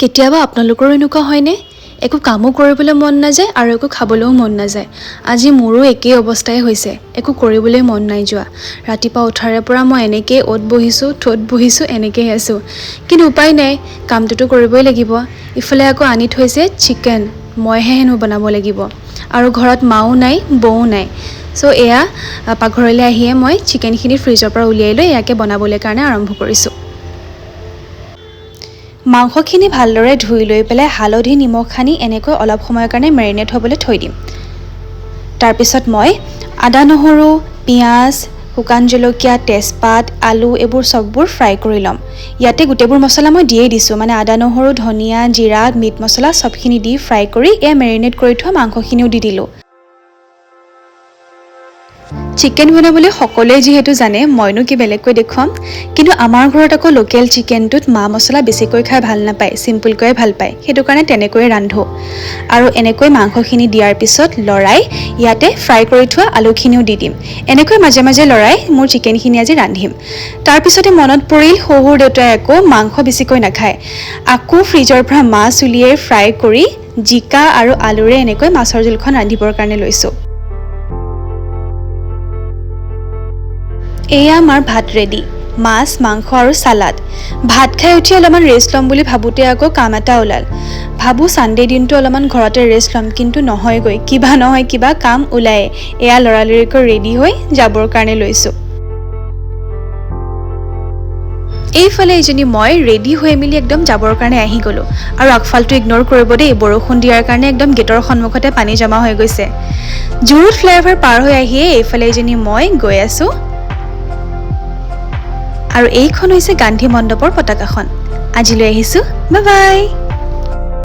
কেতিয়াবা আপোনালোকৰো এনেকুৱা হয়নে? একো কামো কৰিবলৈ মন নাযায় আৰু একো খাবলৈও মন নাযায়। আজি মোৰো একেই অৱস্থাই হৈছে। একো কৰিবলৈ মন নাই যোৱা। ৰাতিপুৱা উঠাৰে পৰা মই এনেকেই অ'ত বহিছোঁ, থ'ত বহিছোঁ, এনেকেই আছোঁ। কিন্তু উপায় নাই, কামটোতো কৰিবই লাগিব। ইফালে আকৌ আনি থৈছে চিকেন, মইহে হেনো বনাব লাগিব। আৰু ঘৰত মাও নাই, বৌও নাই। চ' এয়া পাকঘৰলৈ আহিয়ে মই চিকেনখিনি ফ্ৰিজৰ পৰা উলিয়াই লৈ ইয়াকে বনাবলৈ কাৰণে আৰম্ভ কৰিছোঁ। মাংসখিনি ভালদৰে ধুই লৈ পেলাই হালধি নিমখ সানি এনেকৈ অলপ সময়ৰ কাৰণে মেৰিনেট হ'বলৈ থৈ দিম। তাৰপিছত মই আদা নহৰু পিঁয়াজ শুকান জলকীয়া তেজপাত আলু এইবোৰ চববোৰ ফ্ৰাই কৰি ল'ম। ইয়াতে গোটেইবোৰ মছলা মই দিয়েই দিছোঁ, মানে আদা নহৰু ধনিয়া জিৰা মিট মছলা চবখিনি দি ফ্ৰাই কৰি এয়া মেৰিনেট কৰি থোৱা মাংসখিনিও দি দিলোঁ। চিকেন বনাবলৈ সকলোৱে যিহেতু জানে, মইনো কি বেলেগকৈ দেখুৱাম। কিন্তু আমাৰ ঘৰত আকৌ লোকেল চিকেনটোত মা মছলা বেছিকৈ খাই ভাল নাপায়, চিম্পুলকৈয়ে ভাল পায়। সেইটো কাৰণে তেনেকৈয়ে ৰান্ধোঁ। আৰু এনেকৈ মাংসখিনি দিয়াৰ পিছত লৰাই ইয়াতে ফ্ৰাই কৰি থোৱা আলুখিনিও দি দিম। এনেকৈ মাজে মাজে লৰাই মোৰ চিকেনখিনি আজি ৰান্ধিম। তাৰপিছতে মনত পৰিল শহুৰ দেউতাই আকৌ মাংস বেছিকৈ নাখায়। আকৌ ফ্ৰিজৰ পৰা মাছ উলিয়াই ফ্ৰাই কৰি জিকা আৰু আলুৰে এনেকৈ মাছৰ জোলখন ৰান্ধিবৰ কাৰণে লৈছোঁ। এয়া আমাৰ ভাত ৰেডি। মাছ মাংস আৰু চালাড। ভাত খাই উঠি অলপমান ৰেষ্ট ল'ম বুলি ভাবোঁতে আকৌ কাম এটা ওলাল। ভাবোঁ ছানডে দিনটো অলপমান ঘৰতে ৰেষ্ট ল'ম, কিন্তু নহয়গৈ, কিবা নহয় কিবা কাম ওলায়ে। এয়া লৰালৰিকৈ ৰেডি হৈ যাবৰ কাৰণে লৈছোঁ। এইফালে ইজনী মই ৰেডি হৈ মেলি একদম যাবৰ কাৰণে আহি গ'লোঁ। আৰু আগফালটো ইগন'ৰ কৰিব দেই, বৰষুণ দিয়াৰ কাৰণে একদম গেটৰ সন্মুখতে পানী জমা হৈ গৈছে। জুৰুড ফ্লাইঅভাৰ পাৰ হৈ আহিয়ে এইফালে ইজনী মই গৈ আছোঁ। আৰু এইখন হৈছে গান্ধী মণ্ডপৰ পতাকাখন। আজিলৈ আহিছোঁ, বাই বাই।